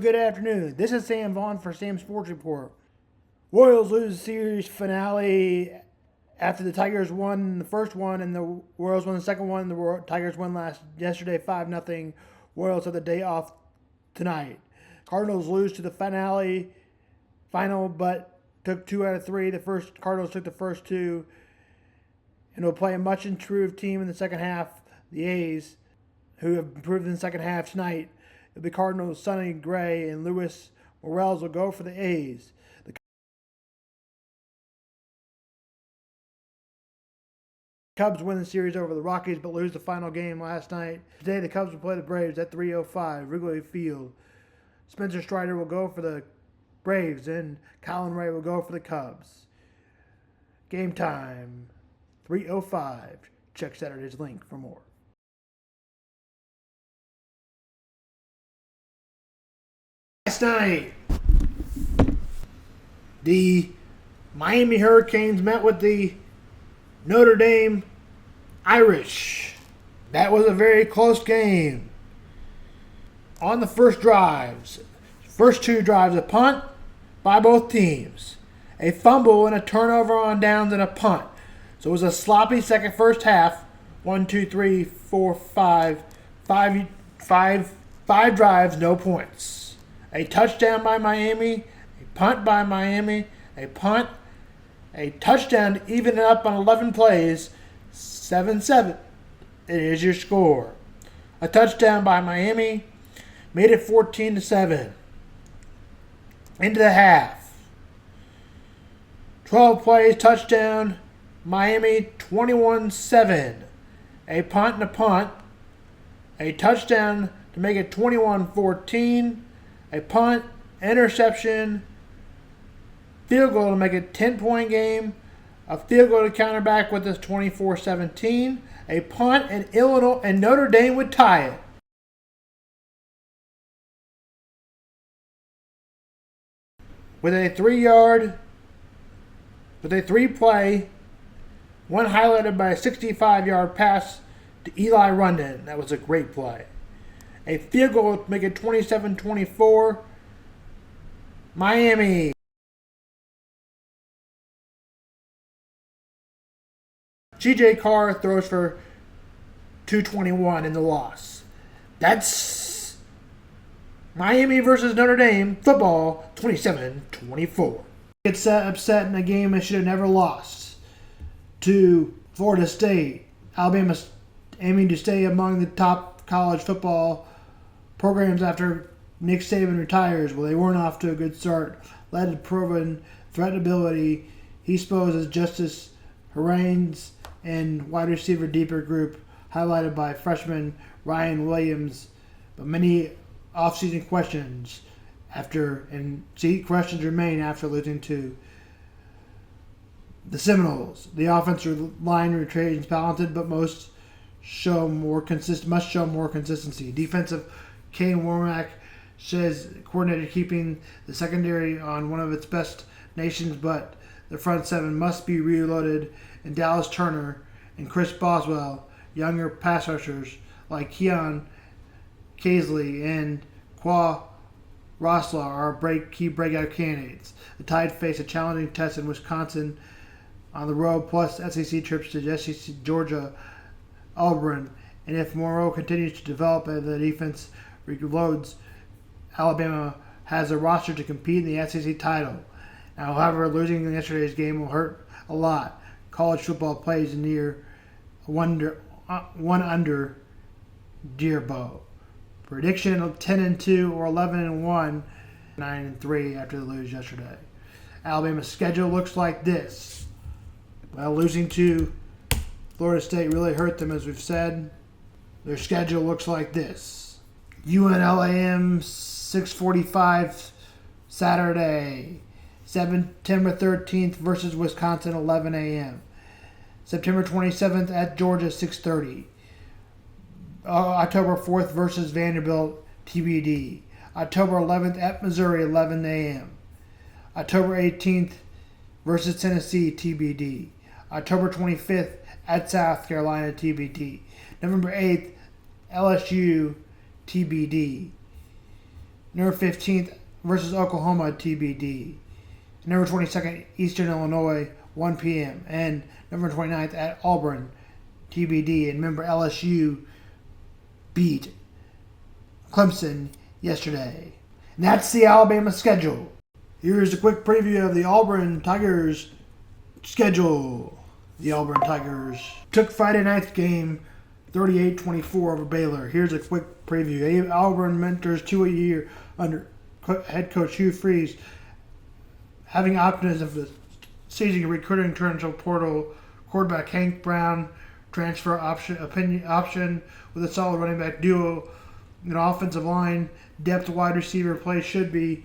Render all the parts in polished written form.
Good afternoon. This is Sam Vaughn for Sam Sports Report. Royals lose series finale after the Tigers won the first one and the Royals won the second one. The Tigers won yesterday 5-0. Royals have the day off tonight. Cardinals lose to the final, but took 2 out of 3. Cardinals took the first 2 and will play a much improved team in the second half. The A's, who have improved in the second half tonight. The Cardinals, Sonny Gray and Luis Morales will go for the A's. The Cubs win the series over the Rockies but lose the final game last night. Today the Cubs will play the Braves at 3:05 Wrigley Field. Spencer Strider will go for the Braves and Colin Ray will go for the Cubs. Game time, 3:05. Check Saturday's link for more. Last night, the Miami Hurricanes met with the Notre Dame Irish. That was a very close game. On the first two drives, a punt by both teams, a fumble and a turnover on downs and a punt. So it was a sloppy first half. 1, 2, 3, 4, 5 drives, no points. A touchdown by Miami, a punt by Miami, a punt, a touchdown to even it up on 11 plays, 7-7. It is your score. A touchdown by Miami made it 14-7. Into the half. 12 plays, touchdown, Miami 21-7. A punt and a punt, a touchdown to make it 21-14. A punt, interception, field goal to make it a 10-point game, a field goal to counter back with this 24-17, a punt, and Illinois and Notre Dame would tie it. With a 3-play, one highlighted by a 65-yard pass to Eli Rundon. That was a great play. A field goal to make it 27-24. Miami. G.J. Carr throws for 221 in the loss. That's Miami versus Notre Dame football, 27-24. Gets upset in a game they should have never lost to Florida State. Alabama aiming to stay among the top college football programs after Nick Saban retires. Well, they weren't off to a good start. Led to proven threatability. He supposes Justice Haraines and wide receiver deeper group, highlighted by freshman Ryan Williams. But many offseason questions questions remain after losing to the Seminoles. The offensive line remains talented, but must show more consistency. Defensive Kane Womack says coordinated keeping the secondary on one of its best nations, but the front seven must be reloaded. And Dallas Turner and Chris Boswell, younger pass rushers like Keon Kaisley and Qua Rosla are key breakout candidates. The Tide face a challenging test in Wisconsin on the road, plus SEC trips to SEC, Georgia, Auburn, and if Moreau continues to develop and the defense reloads, Alabama has a roster to compete in the SEC title. Now, however, losing yesterday's game will hurt a lot. College football plays near one under Dearbo. Prediction of 10-2 or 11-1, 9-3 after the lose yesterday. Alabama's schedule looks like this. Well, losing to Florida State really hurt them, as we've said. Their schedule looks like this. UNLAM 6:45 Saturday. September 13th versus Wisconsin 11 a.m. September 27th at Georgia 6:30. October 4th versus Vanderbilt TBD. October 11th at Missouri 11 a.m. October 18th versus Tennessee TBD. October 25th at South Carolina TBD. November 8th LSU TBD. November 15th versus Oklahoma TBD. November 22nd, Eastern Illinois, 1 p.m. And November 29th at Auburn TBD. And remember, LSU beat Clemson yesterday. And that's the Alabama schedule. Here's a quick preview of the Auburn Tigers schedule. The Auburn Tigers took Friday night's game 38-24 over Baylor. Here's a quick preview. Auburn mentors 2 a year under head coach Hugh Freeze, having optimism for the season, recruiting transfer portal quarterback Hank Brown, transfer option with a solid running back duo, an offensive line depth, wide receiver play should be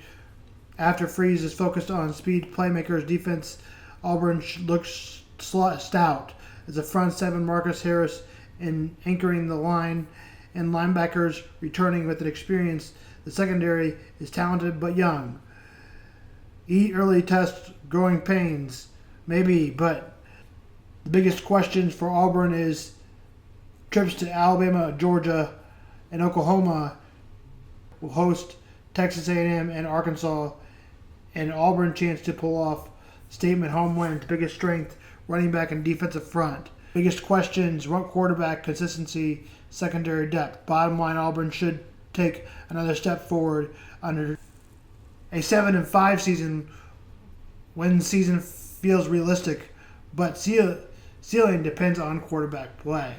after Freeze is focused on speed playmakers. Defense, Auburn looks stout as a front seven, Marcus Harris and anchoring the line, and linebackers returning with an experience. The secondary is talented but young. Early test growing pains, maybe, but the biggest questions for Auburn is trips to Alabama, Georgia, and Oklahoma will host Texas A&M and Arkansas, and Auburn chance to pull off statement home wins. Biggest strength, running back and defensive front. Biggest questions, quarterback consistency, secondary depth. Bottom line, Auburn should take another step forward under a 7-5 season when season feels realistic, but ceiling depends on quarterback play.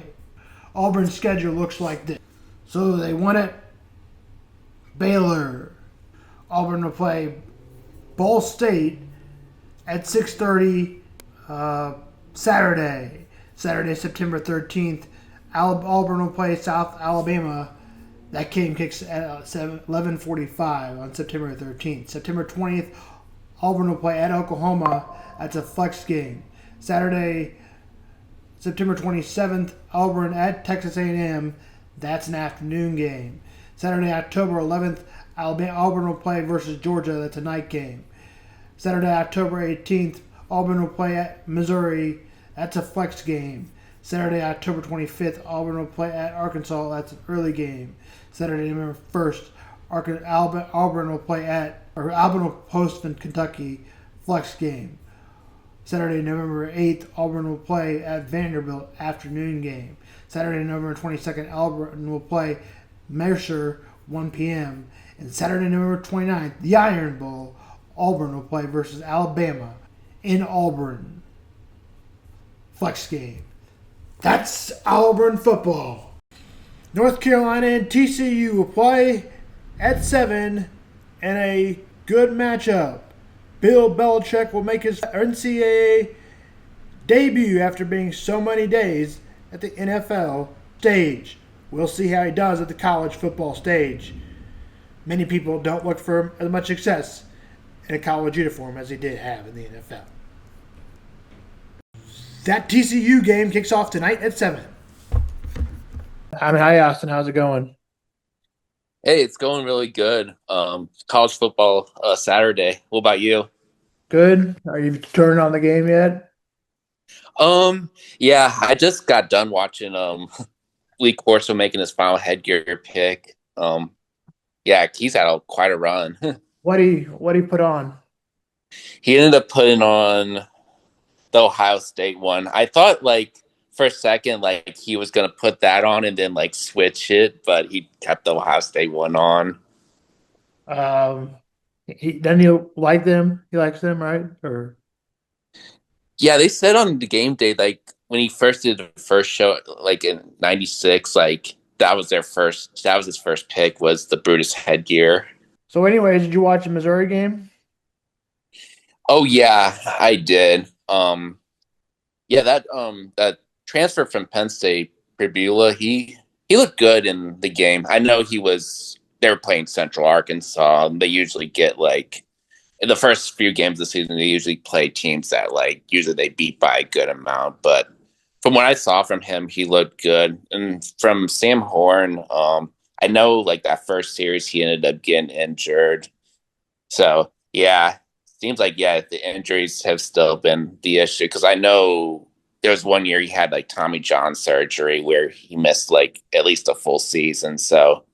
Auburn's schedule looks like this. So they won it. Baylor. Auburn will play Ball State at 6:30 Saturday, September 13th. Auburn will play South Alabama. That game kicks at 11:45 on September 13th. September 20th, Auburn will play at Oklahoma. That's a flex game. Saturday, September 27th, Auburn at Texas A&M. That's an afternoon game. Saturday, October 11th, Auburn will play versus Georgia. That's a night game. Saturday, October 18th, Auburn will play at Missouri. That's a flex game. Saturday, October 25th, Auburn will play at Arkansas. That's an early game. Saturday, November 1st, Auburn will play Auburn will host in Kentucky. Flex game. Saturday, November 8th, Auburn will play at Vanderbilt. Afternoon game. Saturday, November 22nd, Auburn will play Mercer, 1 p.m. And Saturday, November 29th, the Iron Bowl, Auburn will play versus Alabama in Auburn. Flex game. That's Auburn football. North Carolina and TCU will play at 7 in a good matchup. Bill Belichick will make his NCAA debut after being so many days at the NFL stage. We'll see how he does at the college football stage. Many people don't look for as much success in a college uniform as he did have in the NFL. That TCU game kicks off tonight at 7. Hi, Austin. How's it going? Hey, it's going really good. College football Saturday. What about you? Good. Are you turning on the game yet? Yeah, I just got done watching Lee Corso making his final headgear pick. Yeah, he's had quite a run. What he put on? He ended up putting on the Ohio State one. I thought for a second he was gonna put that on and then switch it, but he kept the Ohio State one on. Doesn't he like them? He likes them, right? Or yeah, they said on the game day when he first did the first show in '96, that was his first pick was the Brutus headgear. So, anyways, did you watch the Missouri game? Oh yeah, I did. Yeah, that transfer from Penn State, Pribula, he looked good in the game. I know they were playing Central Arkansas, and they usually get in the first few games of the season, they usually play teams that usually they beat by a good amount. But from what I saw from him, he looked good. And from Sam Horn, I know that first series he ended up getting injured. So yeah, seems the injuries have still been the issue, because I know there was one year he had Tommy John surgery where he missed at least a full season. So